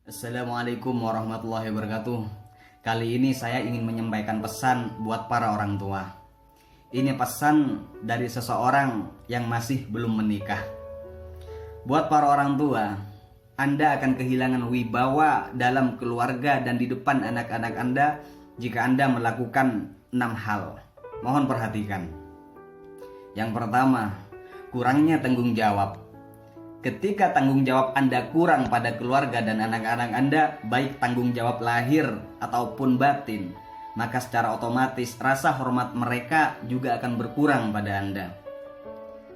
Assalamualaikum warahmatullahi wabarakatuh. Kali ini saya ingin menyampaikan pesan buat para orang tua. Ini pesan dari seseorang yang masih belum menikah. Buat para orang tua, Anda akan kehilangan wibawa dalam keluarga dan di depan anak-anak Anda jika Anda melakukan 6 hal. Mohon perhatikan. Yang pertama, kurangnya tanggung jawab. Ketika tanggung jawab Anda kurang pada keluarga dan anak-anak Anda, baik tanggung jawab lahir ataupun batin, maka secara otomatis rasa hormat mereka juga akan berkurang pada Anda.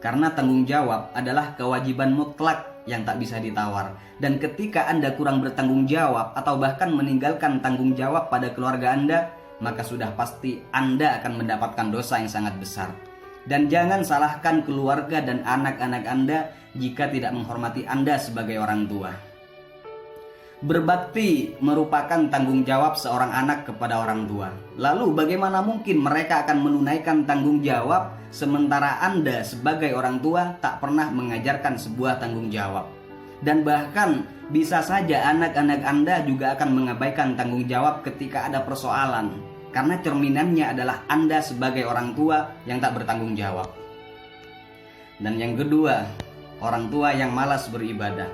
Karena tanggung jawab adalah kewajiban mutlak yang tak bisa ditawar. Dan ketika Anda kurang bertanggung jawab atau bahkan meninggalkan tanggung jawab pada keluarga Anda, maka sudah pasti Anda akan mendapatkan dosa yang sangat besar. Dan jangan salahkan keluarga dan anak-anak Anda jika tidak menghormati Anda sebagai orang tua. Berbakti merupakan tanggung jawab seorang anak kepada orang tua. Lalu bagaimana mungkin mereka akan menunaikan tanggung jawab sementara Anda sebagai orang tua tak pernah mengajarkan sebuah tanggung jawab? Dan bahkan bisa saja anak-anak Anda juga akan mengabaikan tanggung jawab ketika ada persoalan. Karena cerminannya adalah Anda sebagai orang tua yang tak bertanggung jawab. Dan yang kedua, orang tua yang malas beribadah.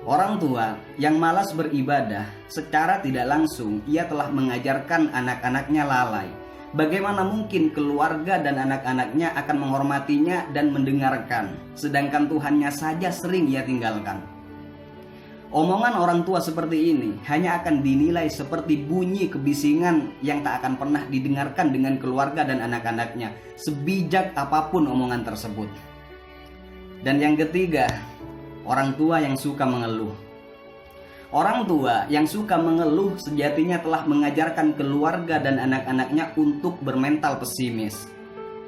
Orang tua yang malas beribadah secara tidak langsung ia telah mengajarkan anak-anaknya lalai. Bagaimana mungkin keluarga dan anak-anaknya akan menghormatinya dan mendengarkan, sedangkan Tuhannya saja sering ia tinggalkan. Omongan orang tua seperti ini hanya akan dinilai seperti bunyi kebisingan yang tak akan pernah didengarkan dengan keluarga dan anak-anaknya, sebijak apapun omongan tersebut. Dan yang ketiga, orang tua yang suka mengeluh. Orang tua yang suka mengeluh sejatinya telah mengajarkan keluarga dan anak-anaknya untuk bermental pesimis.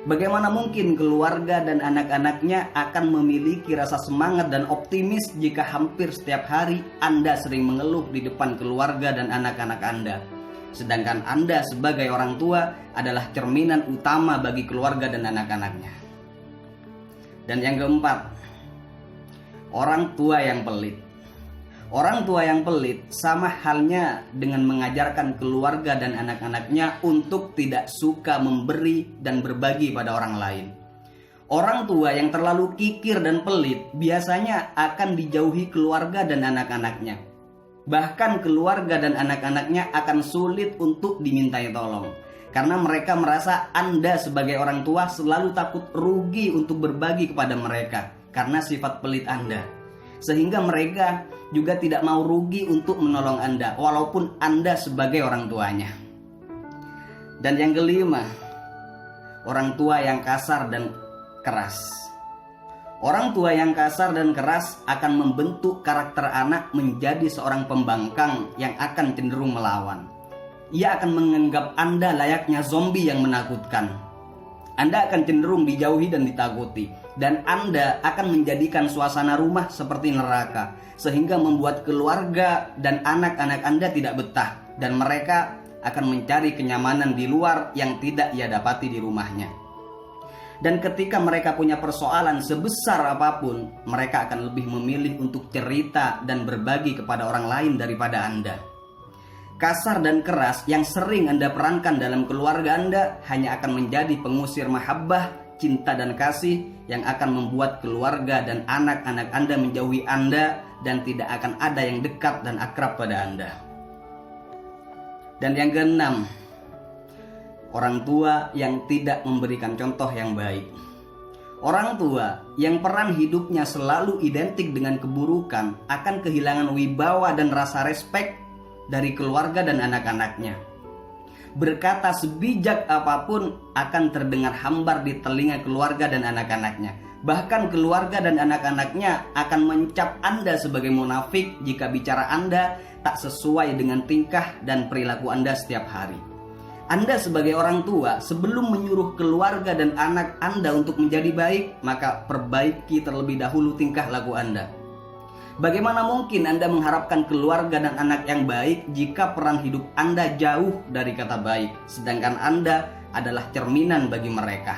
Bagaimana mungkin keluarga dan anak-anaknya akan memiliki rasa semangat dan optimis jika hampir setiap hari Anda sering mengeluh di depan keluarga dan anak-anak Anda? Sedangkan Anda sebagai orang tua adalah cerminan utama bagi keluarga dan anak-anaknya. Dan yang keempat, orang tua yang pelit. Orang tua yang pelit sama halnya dengan mengajarkan keluarga dan anak-anaknya untuk tidak suka memberi dan berbagi pada orang lain. Orang tua yang terlalu kikir dan pelit biasanya akan dijauhi keluarga dan anak-anaknya. Bahkan keluarga dan anak-anaknya akan sulit untuk dimintai tolong. Karena mereka merasa Anda sebagai orang tua selalu takut rugi untuk berbagi kepada mereka karena sifat pelit Anda. Sehingga mereka juga tidak mau rugi untuk menolong Anda walaupun Anda sebagai orang tuanya. Dan yang kelima, orang tua yang kasar dan keras. Orang tua yang kasar dan keras akan membentuk karakter anak menjadi seorang pembangkang yang akan cenderung melawan. Ia akan menganggap Anda layaknya zombie yang menakutkan. Anda akan cenderung dijauhi dan ditakuti. Dan Anda akan menjadikan suasana rumah seperti neraka, sehingga membuat keluarga dan anak-anak Anda tidak betah, dan mereka akan mencari kenyamanan di luar yang tidak ia dapati di rumahnya. Dan ketika mereka punya persoalan sebesar apapun, mereka akan lebih memilih untuk cerita dan berbagi kepada orang lain daripada Anda. Kasar dan keras yang sering Anda perankan dalam keluarga Anda hanya akan menjadi pengusir mahabbah, cinta dan kasih yang akan membuat keluarga dan anak-anak Anda menjauhi Anda dan tidak akan ada yang dekat dan akrab pada Anda. Dan yang keenam, orang tua yang tidak memberikan contoh yang baik. Orang tua yang peran hidupnya selalu identik dengan keburukan akan kehilangan wibawa dan rasa respek dari keluarga dan anak-anaknya. Berkata sebijak apapun akan terdengar hambar di telinga keluarga dan anak-anaknya. Bahkan keluarga dan anak-anaknya akan mencap Anda sebagai munafik jika bicara Anda tak sesuai dengan tingkah dan perilaku Anda setiap hari. Anda sebagai orang tua, sebelum menyuruh keluarga dan anak Anda untuk menjadi baik, maka perbaiki terlebih dahulu tingkah laku Anda. Bagaimana mungkin Anda mengharapkan keluarga dan anak yang baik jika peran hidup Anda jauh dari kata baik, sedangkan Anda adalah cerminan bagi mereka?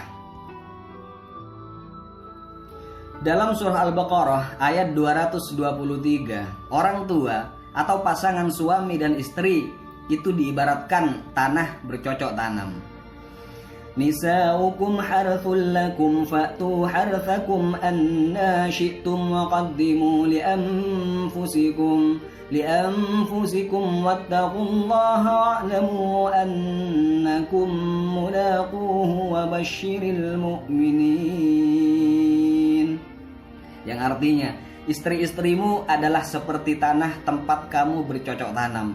Dalam surah Al-Baqarah ayat 223, orang tua atau pasangan suami dan istri itu diibaratkan tanah bercocok tanam. Nisa'ukum harthul lakum fa'tu harthakum anna syi'tum wa qaddimu lianfusikum wattaqullaha wa'lamu annakum mulaquhu wa basyiril mu'minin. Yang artinya, istri-istrimu adalah seperti tanah tempat kamu bercocok tanam.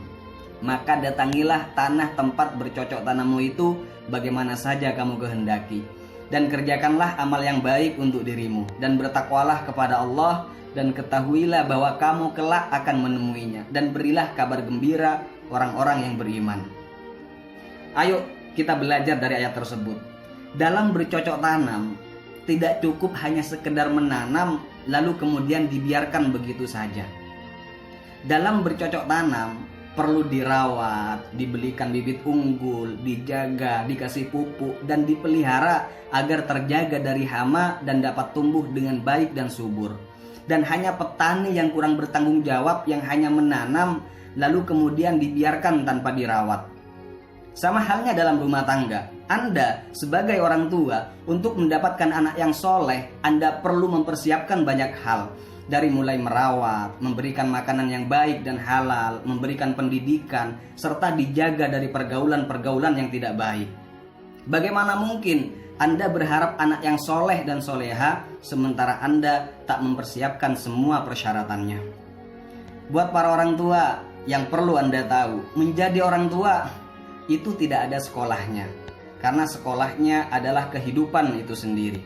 Maka datangilah tanah tempat bercocok tanammu itu bagaimana saja kamu kehendaki, dan kerjakanlah amal yang baik untuk dirimu, dan bertakwalah kepada Allah, dan ketahuilah bahwa kamu kelak akan menemuinya, dan berilah kabar gembira orang-orang yang beriman. Ayo kita belajar dari ayat tersebut. Dalam bercocok tanam, tidak cukup hanya sekedar menanam lalu kemudian dibiarkan begitu saja. Dalam bercocok tanam perlu dirawat, dibelikan bibit unggul, dijaga, dikasih pupuk, dan dipelihara agar terjaga dari hama dan dapat tumbuh dengan baik dan subur. Dan hanya petani yang kurang bertanggung jawab yang hanya menanam lalu kemudian dibiarkan tanpa dirawat. Sama halnya dalam rumah tangga. Anda sebagai orang tua untuk mendapatkan anak yang soleh, Anda perlu mempersiapkan banyak hal. Dari mulai merawat, memberikan makanan yang baik dan halal, memberikan pendidikan, serta dijaga dari pergaulan-pergaulan yang tidak baik. Bagaimana mungkin Anda berharap anak yang soleh dan soleha, sementara Anda tak mempersiapkan semua persyaratannya? Buat para orang tua, yang perlu Anda tahu, menjadi orang tua itu tidak ada sekolahnya, karena sekolahnya adalah kehidupan itu sendiri.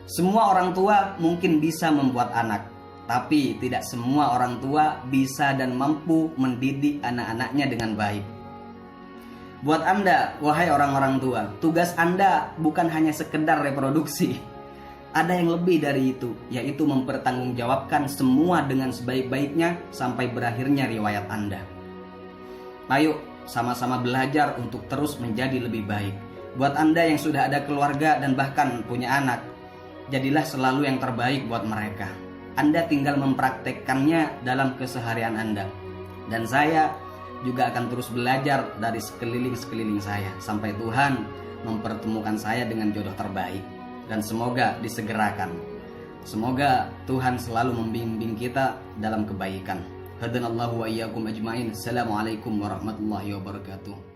Semua orang tua mungkin bisa membuat anak, tapi tidak semua orang tua bisa dan mampu mendidik anak-anaknya dengan baik. Buat Anda, wahai orang-orang tua, tugas Anda bukan hanya sekedar reproduksi. Ada yang lebih dari itu, yaitu mempertanggungjawabkan semua dengan sebaik-baiknya sampai berakhirnya riwayat Anda. Ayo, sama-sama belajar untuk terus menjadi lebih baik. Buat Anda yang sudah ada keluarga dan bahkan punya anak, jadilah selalu yang terbaik buat mereka. Anda tinggal mempraktekkannya dalam keseharian Anda. Dan saya juga akan terus belajar dari sekeliling saya sampai Tuhan mempertemukan saya dengan jodoh terbaik. Dan semoga disegerakan. Semoga Tuhan selalu membimbing kita dalam kebaikan. Hadanallahu wa iyyakum ajmain. Assalamualaikum warahmatullahi wabarakatuh.